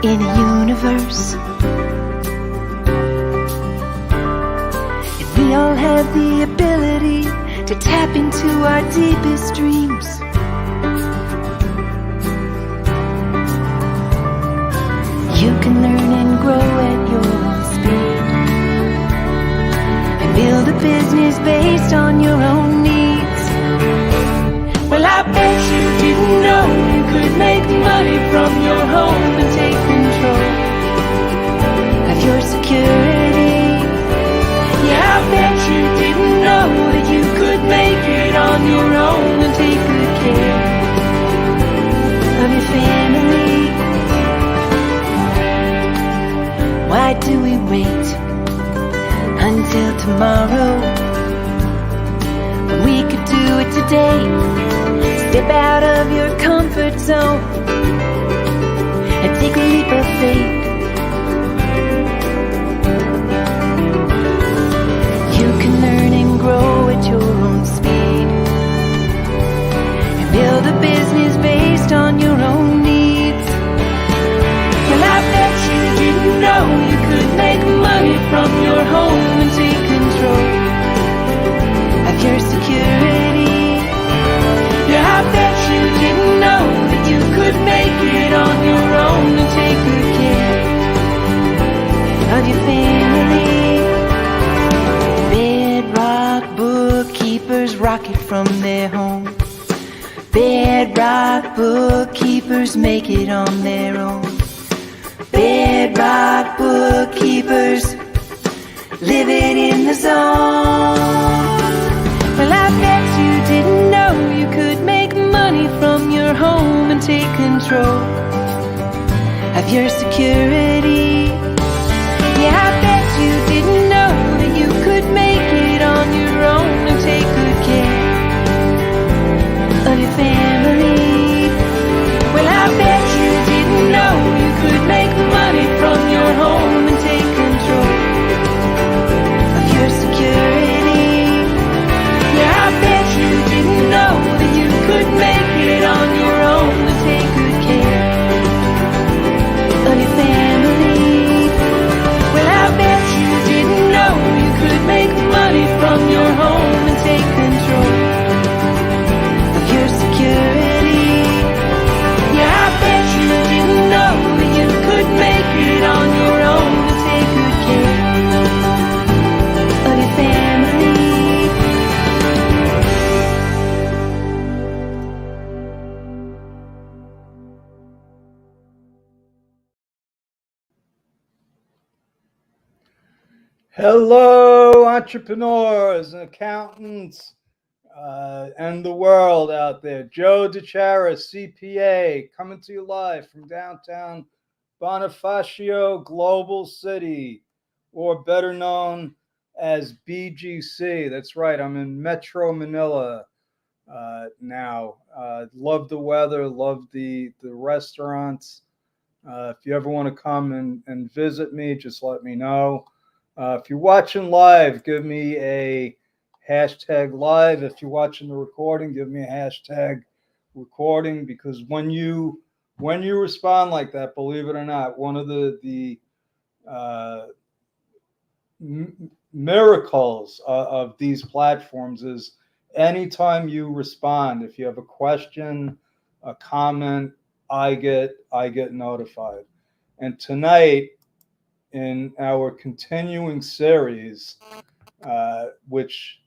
in a universe. And we all have the ability to tap into our deepest dreams. You can learn and grow at your own speed and build a business based on your own needs. Well, I bet you didn't know you could make money from your home and take control of your security. Yeah, I bet you didn't know that you could make it on your own and take good care of your family. Why do we wait until tomorrow when we could do it today? Step out of your comfort zone and take a leap of faith. You can learn and grow at your own speed and build a business based on your own needs. Well, I bet you didn't know you could make money from your home and take control of your security. Yeah, I bet you didn't know that you could make it on your own and take good care of your family. Bedrock bookkeepers rock it from their home. Bedrock bookkeepers make it on their own. Bedrock bookkeepers living in the zone. Well, I bet you didn't know you could make money from your home and take control of your security. Yeah, I bet you didn't know that you could make it on your own and take good care of your family. Well, I bet you didn't know you could make money from your home and take control of your security. Yeah, I bet you didn't know that you could make it on your own and take good care of your family. Well, I bet you didn't know you could make money from your home and take control of your security. Yeah, I bet you didn't know that you could make it on your own and take good care of your family. Hello, entrepreneurs and accountants and the world out there. Joe Di Chiara, CPA, coming to you live from downtown Bonifacio, Global City, or better known as BGC. That's right, I'm in Metro Manila now. Love the weather, love the restaurants. If you ever want to come and visit me, just let me know. If you're watching live, give me a hashtag live. If you're watching the recording, give me a hashtag recording, because when you respond like that, believe it or not, one of the miracles of these platforms is anytime you respond, if you have a question, a comment, I get notified. And tonight, in our continuing series, which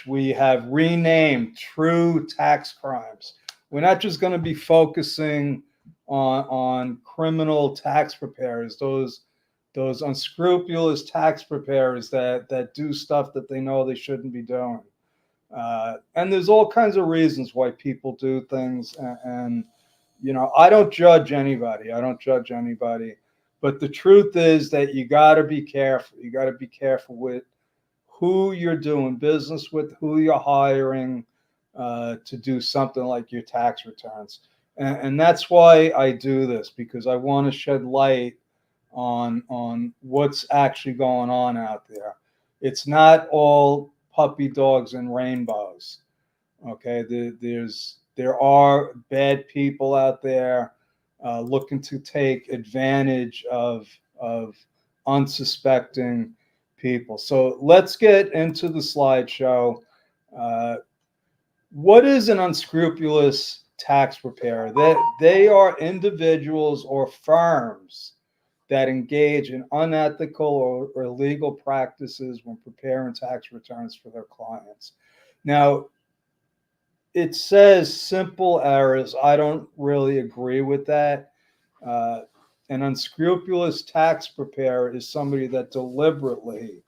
we have renamed True Tax Crimes. We're not just going to be focusing on criminal tax preparers, those unscrupulous tax preparers that do stuff that they know they shouldn't be doing. And there's all kinds of reasons why people do things. And I don't judge anybody. But the truth is that you got to be careful. You got to be careful with who you're doing business with, who you're hiring to do something like your tax returns. And that's why I do this, because I want to shed light on what's actually going on out there. It's not all puppy dogs and rainbows. Okay, there are bad people out there. looking to take advantage of unsuspecting people. So let's get into the slideshow. What is an unscrupulous tax preparer? They are individuals or firms that engage in unethical or illegal practices when preparing tax returns for their clients. Now, it says simple errors. I don't really agree with that. An unscrupulous tax preparer is somebody that deliberately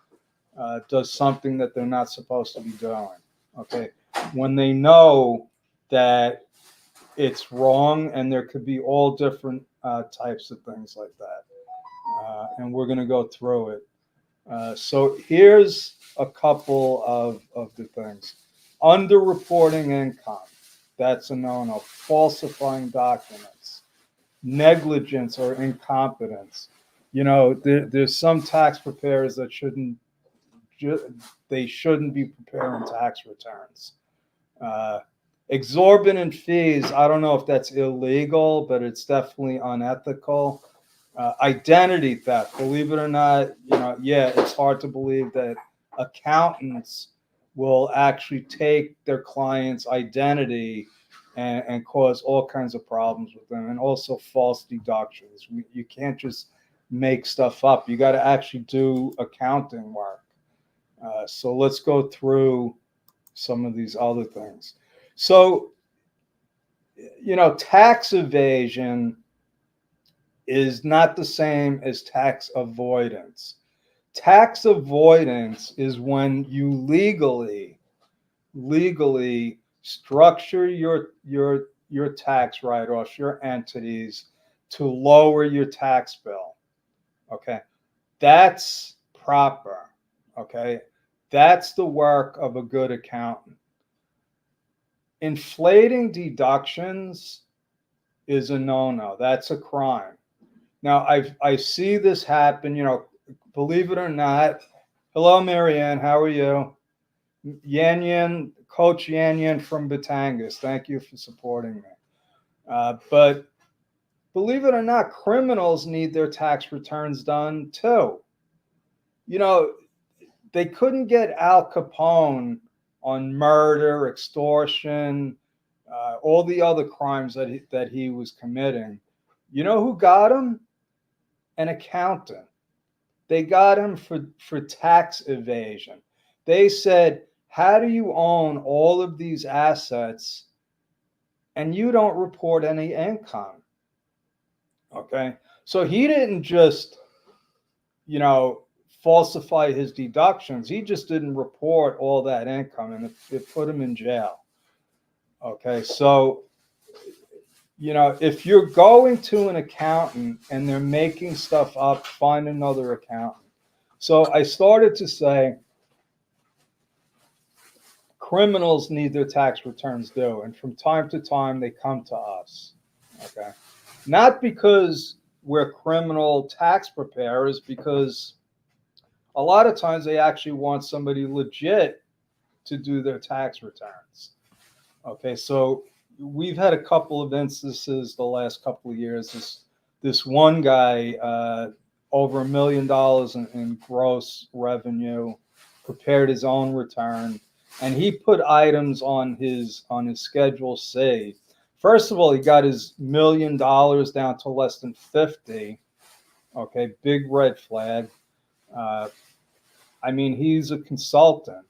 does something that they're not supposed to be doing. Okay, when they know that it's wrong, and there could be all different types of things like that, and we're going to go through it. So here's a couple of the things. Underreporting income, that's a no-no. Falsifying documents, negligence or incompetence. You know, there's some tax preparers that shouldn't be preparing tax returns. Exorbitant fees, I don't know if that's illegal, but it's definitely unethical. Identity theft, believe it or not, it's hard to believe that accountants will actually take their client's identity and cause all kinds of problems with them. And also false deductions. You can't just make stuff up. You got to actually do accounting work. So let's go through some of these other things. So, tax evasion is not the same as tax avoidance. Tax avoidance is when you legally structure your tax write-offs, your entities, to lower your tax bill. Okay, that's proper. Okay, that's the work of a good accountant. Inflating deductions is a no-no. That's a crime. Now, I see this happen, believe it or not. Hello, Marianne. How are you? Yan, Coach Yan from Batangas. Thank you for supporting me. But believe it or not, criminals need their tax returns done too. They couldn't get Al Capone on murder, extortion, all the other crimes that he was committing. You know who got him? An accountant. They got him for tax evasion. They said, how do you own all of these assets and you don't report any income? Okay, so he didn't just, falsify his deductions. He just didn't report all that income, and it put him in jail. Okay, so if you're going to an accountant and they're making stuff up, find another accountant. So I started to say criminals need their tax returns due, and from time to time they come to us. Okay, not because we're criminal tax preparers, because a lot of times they actually want somebody legit to do their tax returns. Okay, so we've had a couple of instances the last couple of years. This one guy, over $1 million in gross revenue, prepared his own return, and he put items on his Schedule C. First of all, he got his $1 million down to less than 50. Okay, big red flag. He's a consultant.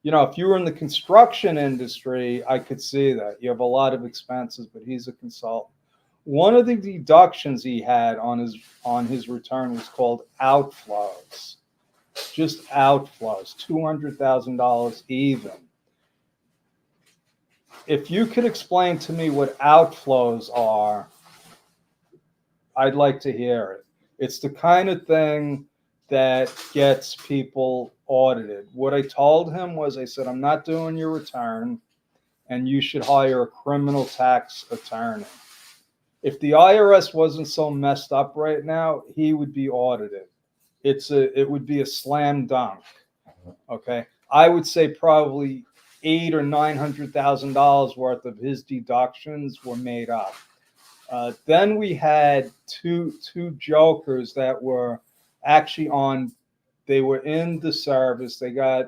If you were in the construction industry, I could see that. You have a lot of expenses, but he's a consultant. One of the deductions he had on his return was called outflows. Just outflows, $200,000 even. If you could explain to me what outflows are, I'd like to hear it. It's the kind of thing that gets people audited. What I told him was, I said, I'm not doing your return, and you should hire a criminal tax attorney. If the IRS wasn't so messed up right now, he would be audited. It would be a slam dunk. Okay, I would say probably $800,000 or $900,000 worth of his deductions were made up. Then we had two jokers that were actually on. They were in the service. They got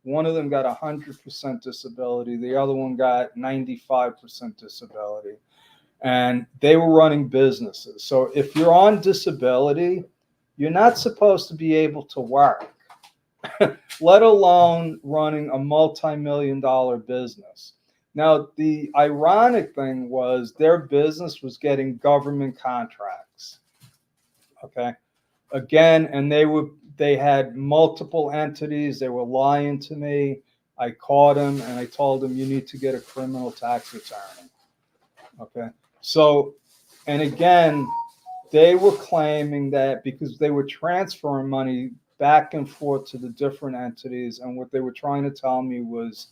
one of them got 100% disability. The other one got 95% disability, and they were running businesses. So if you're on disability, you're not supposed to be able to work, let alone running a multi-million-dollar business. Now, the ironic thing was their business was getting government contracts. Okay. Again, and they had multiple entities. They were lying to me. I caught them and I told them, you need to get a criminal tax return. Okay. So, and again, they were claiming that because they were transferring money back and forth to the different entities, and what they were trying to tell me was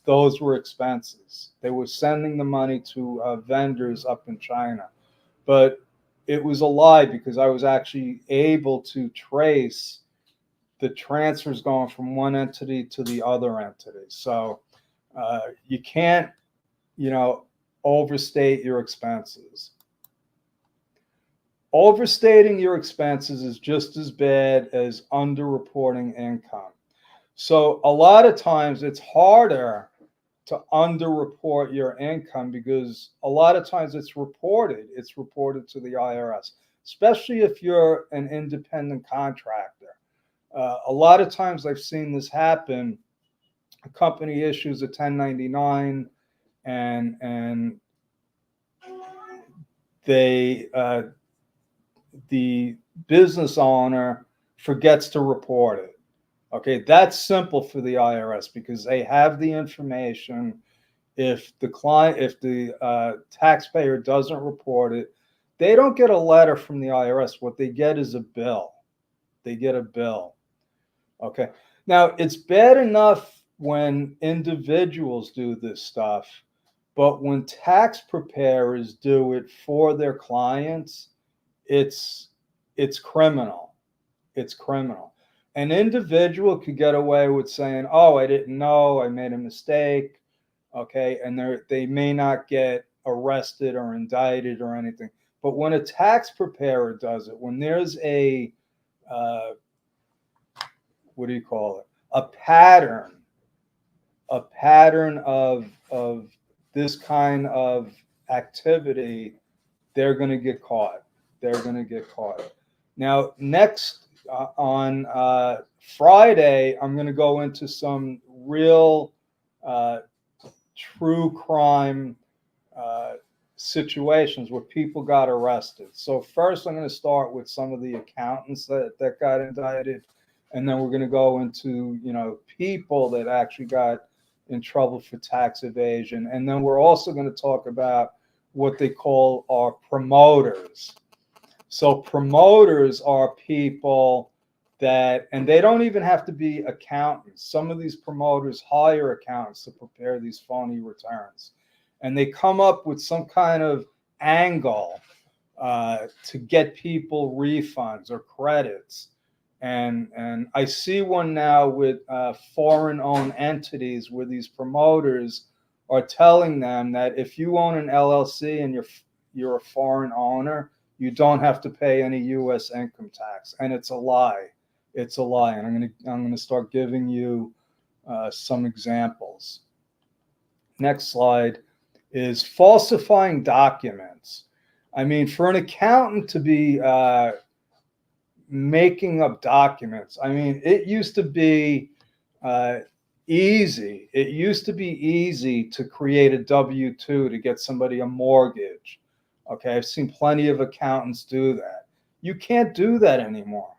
those were expenses. They were sending the money to vendors up in China, but it was a lie because I was actually able to trace the transfers going from one entity to the other entity. So you can't, overstate your expenses. Overstating your expenses is just as bad as underreporting income. So a lot of times it's harder to underreport your income because a lot of times it's reported to the IRS, especially if you're an independent contractor. A lot of times I've seen this happen. A company issues a 1099 and they the business owner forgets to report it. Okay, that's simple for the IRS because they have the information. If the taxpayer doesn't report it, they don't get a letter from the IRS. What they get is a bill. They get a bill. Okay. Now, it's bad enough when individuals do this stuff, but when tax preparers do it for their clients, it's criminal. It's criminal. An individual could get away with saying, "Oh, I didn't know, I made a mistake." Okay, and they may not get arrested or indicted or anything. But when a tax preparer does it, when there's what do you call it? A pattern of this kind of activity, they're going to get caught. They're going to get caught. Now, next on Friday, I'm going to go into some real true crime situations where people got arrested. So first, I'm going to start with some of the accountants that got indicted, and then we're going to go into people that actually got in trouble for tax evasion, and then we're also going to talk about what they call our promoters. So promoters are people that, and they don't even have to be accountants. Some of these promoters hire accountants to prepare these phony returns. And they come up with some kind of angle to get people refunds or credits. And I see one now with foreign-owned entities where these promoters are telling them that if you own an LLC and you're a foreign owner, you don't have to pay any U.S. income tax, and it's a lie. It's a lie, and I'm gonna start giving you some examples. Next slide is falsifying documents. I mean, for an accountant to be making up documents, I mean, it used to be easy. It used to be easy to create a W-2 to get somebody a mortgage. Okay, I've seen plenty of accountants do that. You can't do that anymore.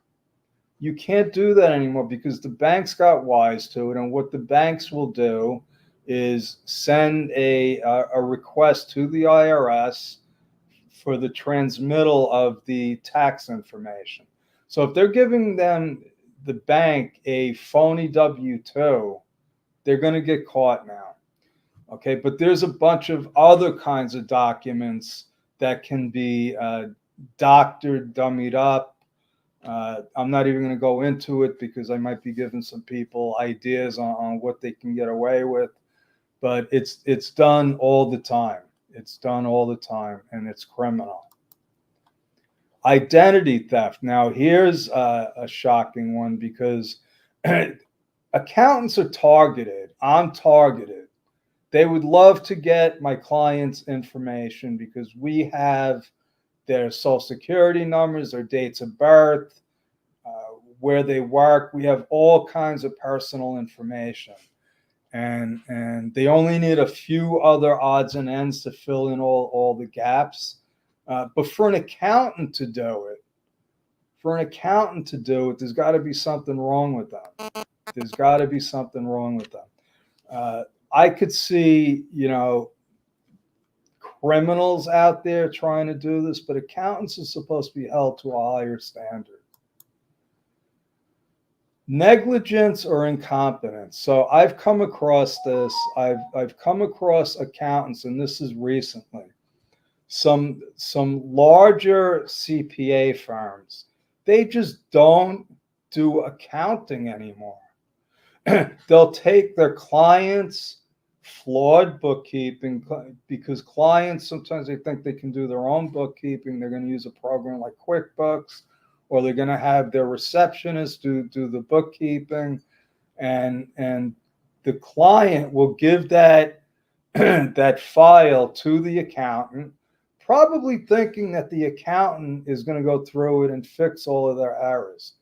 You can't do that anymore because the banks got wise to it, and what the banks will do is send a request to the IRS for the transmittal of the tax information. So if they're giving the bank a phony W-2, they're going to get caught now. Okay, but there's a bunch of other kinds of documents that can be doctored, dummied up. I'm not even going to go into it because I might be giving some people ideas on what they can get away with, but it's done all the time. It's done all the time, and it's criminal. Identity theft. Now, here's a shocking one, because accountants are targeted. I'm targeted. They would love to get my clients' information because we have their social security numbers, their dates of birth, where they work. We have all kinds of personal information. And they only need a few other odds and ends to fill in all the gaps. But for an accountant to do it, there's got to be something wrong with them. There's got to be something wrong with them. I could see, criminals out there trying to do this, but accountants are supposed to be held to a higher standard. Negligence or incompetence. So I've come across this. I've come across accountants, and this is recently. Some larger CPA firms, they just don't do accounting anymore. They'll take their clients' flawed bookkeeping, because clients, sometimes they think they can do their own bookkeeping. They're going to use a program like QuickBooks, or they're going to have their receptionist do the bookkeeping, and the client will give that that file to the accountant, probably thinking that the accountant is going to go through it and fix all of their errors.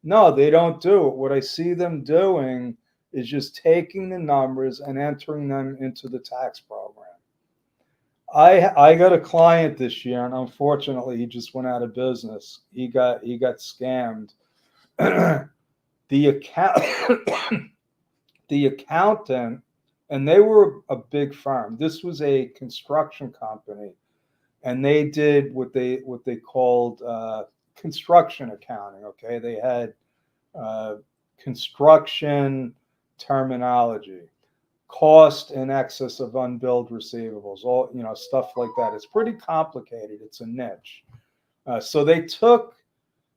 No, they don't do it. What I see them doing is just taking the numbers and entering them into the tax program. I got a client this year, and unfortunately, he just went out of business. He got scammed. The accountant, and they were a big firm. This was a construction company, and they did what they called construction accounting. Okay, they had construction terminology, cost in excess of unbilled receivables, all stuff like that. It's pretty complicated. It's a niche. So they took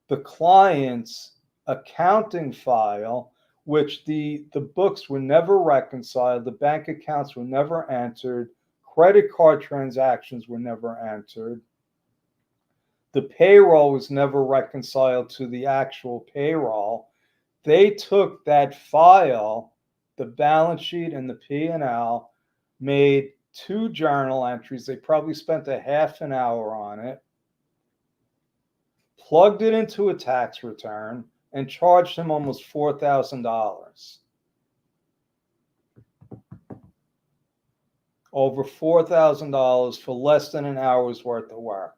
the client's accounting file, which the books were never reconciled, the bank accounts were never entered, credit card transactions were never entered, the payroll was never reconciled to the actual payroll. They took that file, the balance sheet and the P&L, made 2 journal entries. They probably spent a half an hour on it, plugged it into a tax return, and charged him almost $4,000. Over $4,000 for less than an hour's worth of work.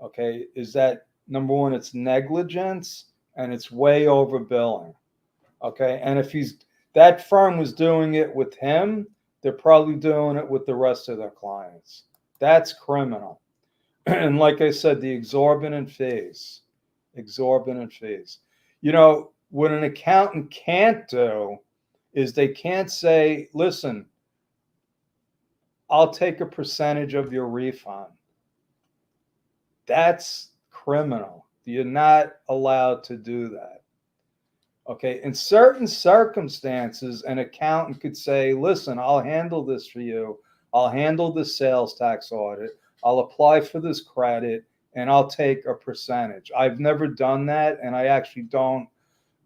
Okay, is that, number one, it's negligence, and it's way over billing. Okay, and if that firm was doing it with him, they're probably doing it with the rest of their clients. That's criminal. And like I said, the exorbitant fees. What an accountant can't do is they can't say, listen, I'll take a percentage of your refund. That's criminal. You're not allowed to do that. Okay, in certain circumstances, an accountant could say, listen, I'll handle this for you. I'll handle the sales tax audit. I'll apply for this credit, and I'll take a percentage. I've never done that, and I actually don't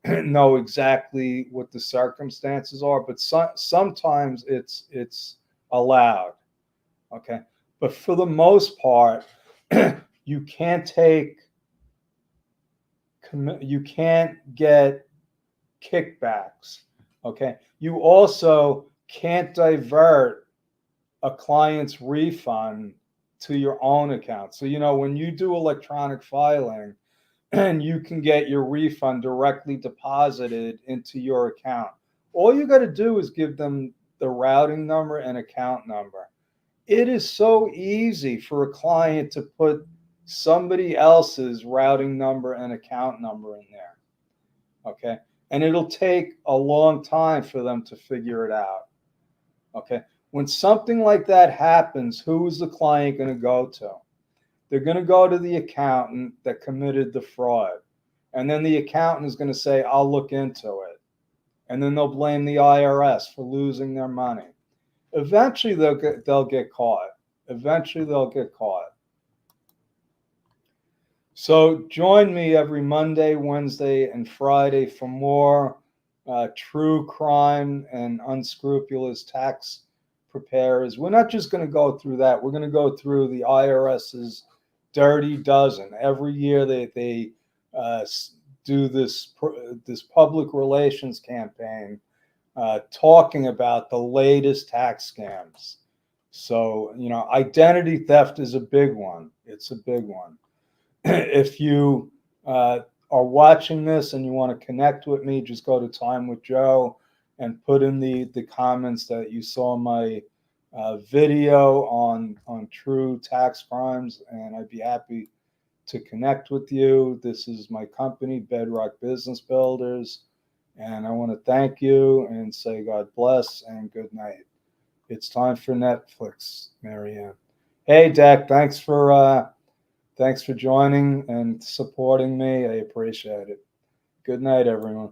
know exactly what the circumstances are, but sometimes it's allowed. Okay, but for the most part, you can't get kickbacks. Okay, you also can't divert a client's refund to your own account. So when you do electronic filing, and you can get your refund directly deposited into your account, all you got to do is give them the routing number and account number. It is so easy for a client to put somebody else's routing number and account number in there. Okay, and it'll take a long time for them to figure it out. Okay, when something like that happens, who is the client going to go to? They're going to go to the accountant that committed the fraud. And then the accountant is going to say, I'll look into it. And then they'll blame the IRS for losing their money. Eventually, they'll get caught. eventually they'll get caught. So join me every Monday, Wednesday, and Friday for more true crime and unscrupulous tax preparers. We're not just going to go through that. We're going to go through the IRS's dirty dozen. Every year they do this public relations campaign talking about the latest tax scams. So, identity theft is a big one. It's a big one. If you are watching this and you want to connect with me, just go to Time with Joe and put in the comments that you saw my video on true tax crimes, and I'd be happy to connect with you. This is my company, Bedrock Business Builders, and I want to thank you and say God bless and good night. It's time for Netflix, Marianne. Hey, Dak, thanks for joining and supporting me. I appreciate it. Good night, everyone.